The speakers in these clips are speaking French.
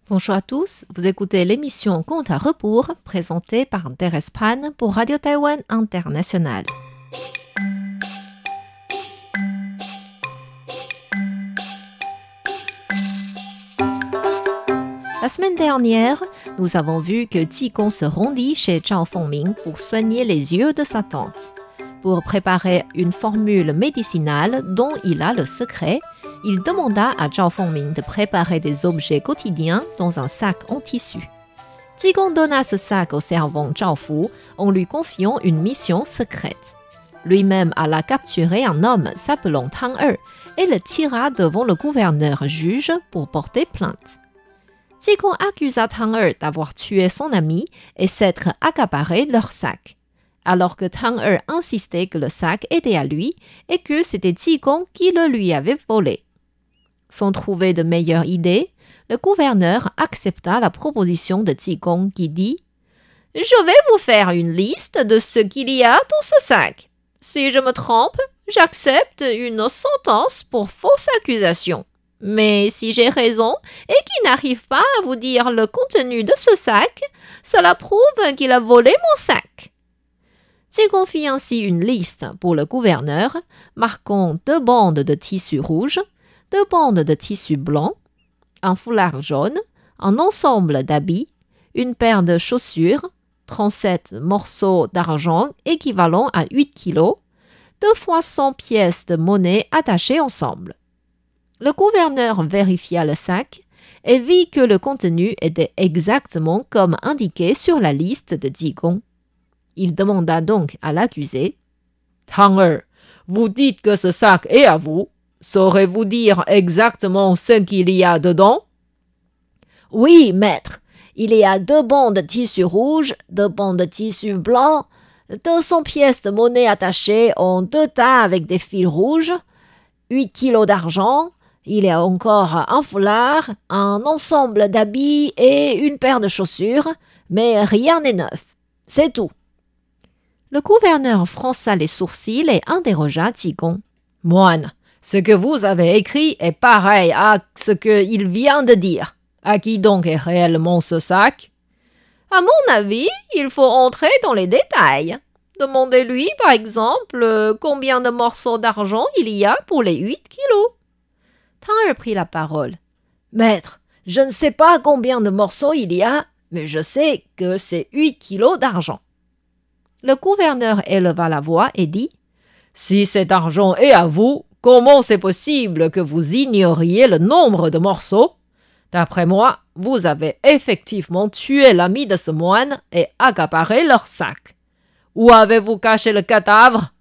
Bonjour à tous, vous écoutez l'émission Compte à rebours présentée par Thérèse Pan pour Radio Taïwan International. La semaine dernière, nous avons vu que Qigong se rendit chez Zhao Fengming pour soigner les yeux de sa tante. Pour préparer une formule médicinale dont il a le secret, il demanda à Zhao Fengming de préparer des objets quotidiens dans un sac en tissu. Qigong donna ce sac au servant Zhao Fu en lui confiant une mission secrète. Lui-même alla capturer un homme s'appelant Tang Er et le tira devant le gouverneur-juge pour porter plainte. Qigong accusa Tang Er d'avoir tué son ami et s'être accaparé leur sac, alors que Tang Er insistait que le sac était à lui et que c'était Qigong qui le lui avait volé. Sans trouver de meilleure idée, le gouverneur accepta la proposition de Qigong qui dit « Je vais vous faire une liste de ce qu'il y a dans ce sac. Si je me trompe, j'accepte une sentence pour fausse accusation. Mais si j'ai raison et qu'il n'arrive pas à vous dire le contenu de ce sac, cela prouve qu'il a volé mon sac. » Qigong fit ainsi une liste pour le gouverneur, marquant 2 bandes de tissu rouge, 2 bandes de tissu blanc, un foulard jaune, un ensemble d'habits, une paire de chaussures, 37 morceaux d'argent équivalent à 8 kilos, 2 fois 100 pièces de monnaie attachées ensemble. Le gouverneur vérifia le sac et vit que le contenu était exactement comme indiqué sur la liste de Qigong. Il demanda donc à l'accusé « Tang Er, vous dites que ce sac est à vous. Saurez-vous dire exactement ce qu'il y a dedans ?»« Oui, maître. Il y a 2 bandes de tissu rouge, 2 bandes de tissu blanc, 200 pièces de monnaie attachées en 2 tas avec des fils rouges, 8 kilos d'argent, il y a encore un foulard, un ensemble d'habits et une paire de chaussures, mais rien n'est neuf. C'est tout. » Le gouverneur fronça les sourcils et interrogea Qigong. « Moine, ce que vous avez écrit est pareil à ce qu'il vient de dire. À qui donc est réellement ce sac ?»« À mon avis, il faut entrer dans les détails. Demandez-lui, par exemple, combien de morceaux d'argent il y a pour les 8 kilos. » Tang Er prit la parole. « Maître, je ne sais pas combien de morceaux il y a, mais je sais que c'est 8 kilos d'argent. » Le gouverneur éleva la voix et dit « Si cet argent est à vous, comment c'est possible que vous ignoriez le nombre de morceaux? D'après moi, vous avez effectivement tué l'ami de ce moine et accaparé leur sac. Où avez-vous caché le cadavre? »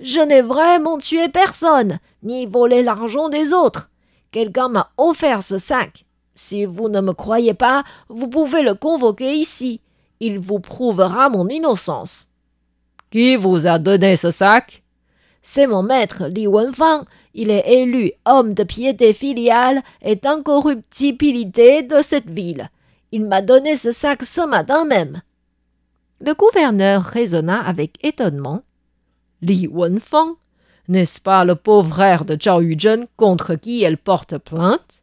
« Je n'ai vraiment tué personne, ni volé l'argent des autres. Quelqu'un m'a offert ce sac. Si vous ne me croyez pas, vous pouvez le convoquer ici. Il vous prouvera mon innocence. »« Qui vous a donné ce sac? »« C'est mon maître, Li Wenfang. Il est élu homme de piété filiale et d'incorruptibilité de cette ville. Il m'a donné ce sac ce matin même. » Le gouverneur raisonna avec étonnement. Li Wenfang, n'est-ce pas le pauvre frère de Zhao Yuzhen contre qui elle porte plainte?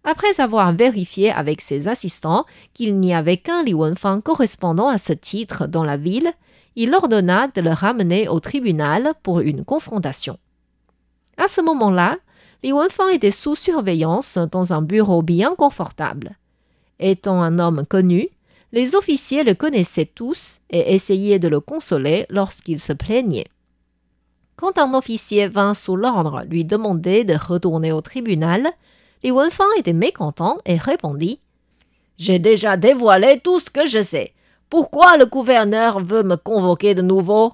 Après avoir vérifié avec ses assistants qu'il n'y avait qu'un Li Wenfang correspondant à ce titre dans la ville, il ordonna de le ramener au tribunal pour une confrontation. À ce moment-là, Li Wenfang était sous surveillance dans un bureau bien confortable. Étant un homme connu, les officiers le connaissaient tous et essayaient de le consoler lorsqu'il se plaignait. Quand un officier vint sous l'ordre lui demander de retourner au tribunal, Li Wenfang était mécontent et répondit « J'ai déjà dévoilé tout ce que je sais. Pourquoi le gouverneur veut me convoquer de nouveau? »«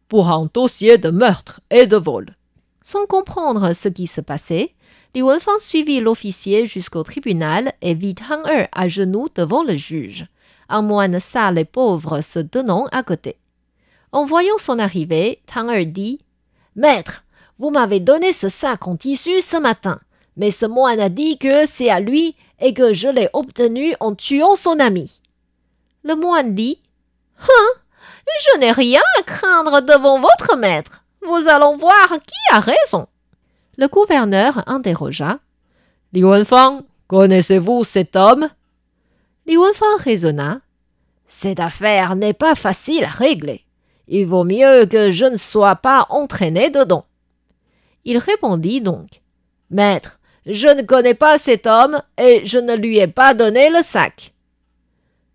Pour un dossier de meurtre et de vol. » Sans comprendre ce qui se passait, Li Wenfang suivit l'officier jusqu'au tribunal et vit Tang Er à genoux devant le juge, un moine sale et pauvre se tenant à côté. En voyant son arrivée, Tang Er dit « Maître, vous m'avez donné ce sac en tissu ce matin, mais ce moine a dit que c'est à lui et que je l'ai obtenu en tuant son ami. » Le moine dit « Je n'ai rien à craindre devant votre maître. Vous allons voir qui a raison. » Le gouverneur interrogea « Li Wenfang, Connaissez-vous cet homme? Li Wenfang raisonna. Cette affaire n'est pas facile à régler. Il vaut mieux que je ne sois pas entraîné dedans. Il répondit donc. Maître, je ne connais pas cet homme et je ne lui ai pas donné le sac.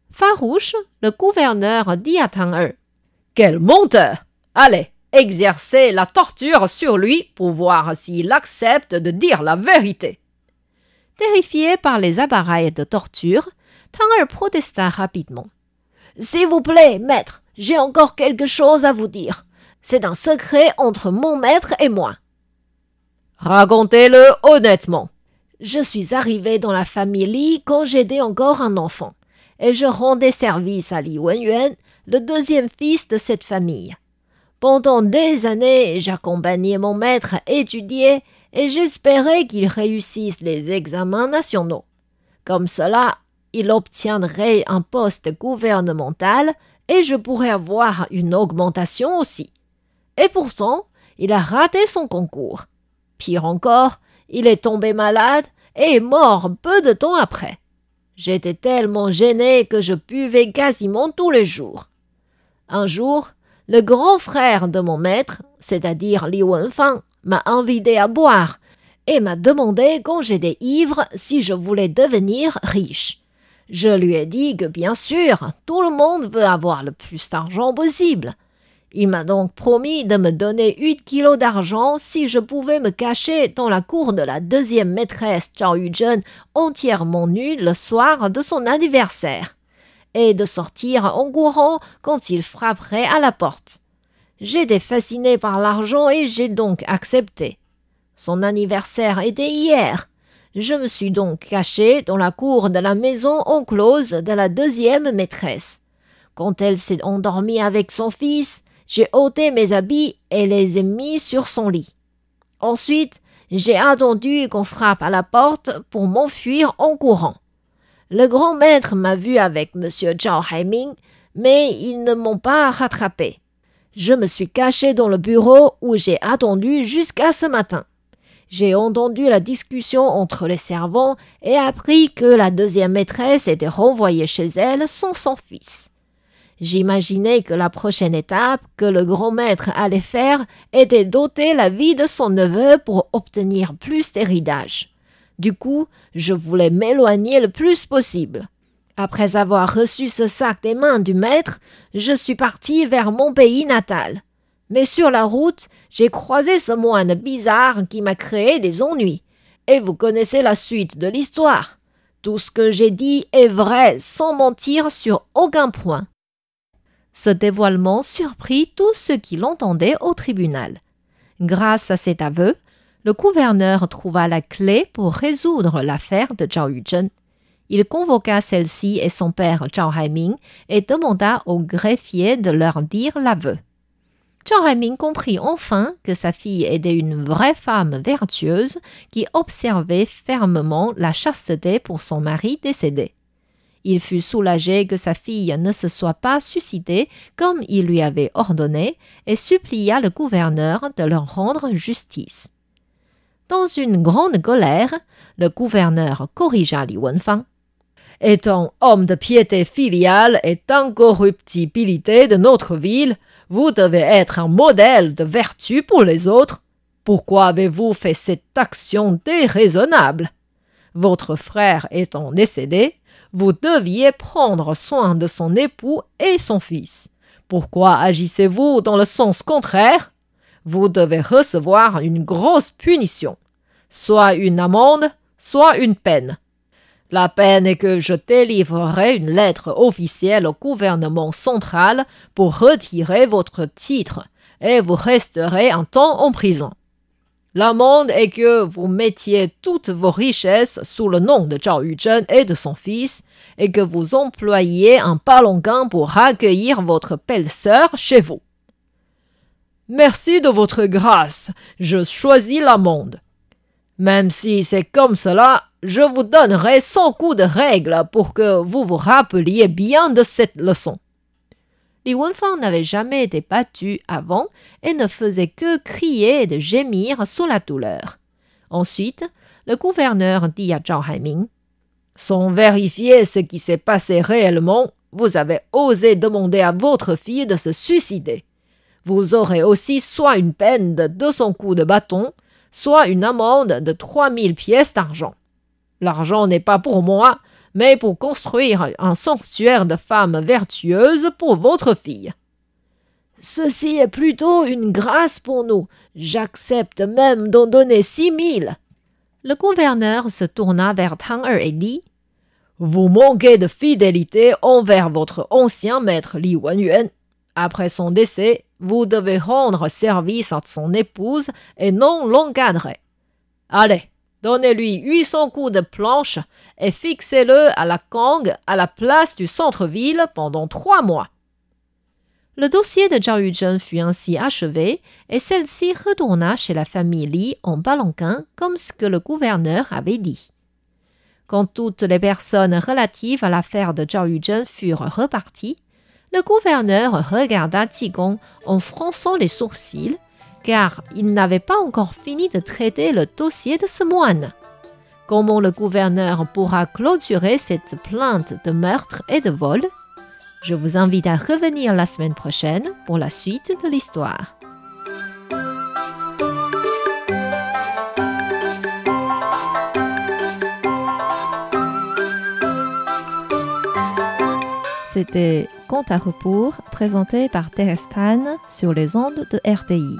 Farouche, le gouverneur dit à Tang Er. Quel menteur! Allez, exercez la torture sur lui pour voir s'il accepte de dire la vérité. Terrifié par les appareils de torture, Tang Er protesta rapidement. S'il vous plaît, maître, j'ai encore quelque chose à vous dire. C'est un secret entre mon maître et moi. Racontez-le honnêtement. Je suis arrivé dans la famille Li quand j'étais encore un enfant, et je rendais service à Li Wenyuan, le deuxième fils de cette famille. Pendant des années, j'accompagnais mon maître à étudier et j'espérais qu'il réussisse les examens nationaux. Comme cela, il obtiendrait un poste gouvernemental et je pourrais avoir une augmentation aussi. Et pourtant, il a raté son concours. Pire encore, il est tombé malade et est mort peu de temps après. J'étais tellement gêné que je buvais quasiment tous les jours. Un jour, le grand frère de mon maître, c'est-à-dire Li Wenfang, m'a invité à boire et m'a demandé quand j'étais ivre si je voulais devenir riche. Je lui ai dit que bien sûr, tout le monde veut avoir le plus d'argent possible. Il m'a donc promis de me donner 8 kilos d'argent si je pouvais me cacher dans la cour de la deuxième maîtresse Zhao Yuzhen entièrement nue le soir de son anniversaire et de sortir en courant quand il frapperait à la porte. J'étais fasciné par l'argent et j'ai donc accepté. Son anniversaire était hier. Je me suis donc caché dans la cour de la maison enclose de la deuxième maîtresse. Quand elle s'est endormie avec son fils, j'ai ôté mes habits et les ai mis sur son lit. Ensuite, j'ai attendu qu'on frappe à la porte pour m'enfuir en courant. Le grand maître m'a vu avec M. Zhao Haiming, mais ils ne m'ont pas rattrapé. Je me suis caché dans le bureau où j'ai attendu jusqu'à ce matin. J'ai entendu la discussion entre les servants et appris que la deuxième maîtresse était renvoyée chez elle sans son fils. J'imaginais que la prochaine étape que le grand maître allait faire était d'ôter la vie de son neveu pour obtenir plus d'héritage. Du coup, je voulais m'éloigner le plus possible. Après avoir reçu ce sac des mains du maître, je suis parti vers mon pays natal. Mais sur la route, j'ai croisé ce moine bizarre qui m'a créé des ennuis. Et vous connaissez la suite de l'histoire. Tout ce que j'ai dit est vrai sans mentir sur aucun point. Ce dévoilement surprit tous ceux qui l'entendaient au tribunal. Grâce à cet aveu, le gouverneur trouva la clé pour résoudre l'affaire de Zhao Yuzhen. Il convoqua celle-ci et son père Zhao Haiming et demanda au greffier de leur dire l'aveu. Zhao Haiming comprit enfin que sa fille était une vraie femme vertueuse qui observait fermement la chasteté pour son mari décédé. Il fut soulagé que sa fille ne se soit pas suicidée comme il lui avait ordonné et supplia le gouverneur de leur rendre justice. Dans une grande colère, le gouverneur corrigea Li Wenfang. Étant homme de piété filiale et d'incorruptibilité de notre ville, vous devez être un modèle de vertu pour les autres. Pourquoi avez-vous fait cette action déraisonnable? Votre frère étant décédé, vous deviez prendre soin de son époux et son fils. Pourquoi agissez-vous dans le sens contraire? Vous devez recevoir une grosse punition, soit une amende, soit une peine. La peine est que je délivrerai une lettre officielle au gouvernement central pour retirer votre titre et vous resterez un temps en prison. L'amende est que vous mettiez toutes vos richesses sous le nom de Zhao Yuzhen et de son fils et que vous employiez un palanquin pour accueillir votre belle-sœur chez vous. Merci de votre grâce, je choisis l'amende. Même si c'est comme cela, je vous donnerai 100 coups de règle pour que vous vous rappeliez bien de cette leçon. Li Wenfang n'avait jamais été battu avant et ne faisait que crier et de gémir sous la douleur. Ensuite, le gouverneur dit à Zhao Haiming, Sans vérifier ce qui s'est passé réellement, vous avez osé demander à votre fille de se suicider. Vous aurez aussi soit une peine de 200 coups de bâton, soit une amende de 3000 pièces d'argent. L'argent n'est pas pour moi, mais pour construire un sanctuaire de femmes vertueuses pour votre fille. Ceci est plutôt une grâce pour nous. J'accepte même d'en donner 6000. Le gouverneur se tourna vers Tang Er et dit « Vous manquez de fidélité envers votre ancien maître Li Wenyuan. Après son décès, vous devez rendre service à son épouse et non l'encadrer. Allez, donnez-lui 800 coups de planche et fixez-le à la Kang à la place du centre-ville pendant 3 mois. » Le dossier de Zhao Yuzhen fut ainsi achevé et celle-ci retourna chez la famille Li en palanquin comme ce que le gouverneur avait dit. Quand toutes les personnes relatives à l'affaire de Zhao Yuzhen furent reparties, le gouverneur regarda Qigong en fronçant les sourcils, car il n'avait pas encore fini de traiter le dossier de ce moine. Comment le gouverneur pourra clôturer cette plainte de meurtre et de vol? Je vous invite à revenir la semaine prochaine pour la suite de l'histoire. C'était Conte à rebours présenté par Thérèse Pan sur les ondes de RTI.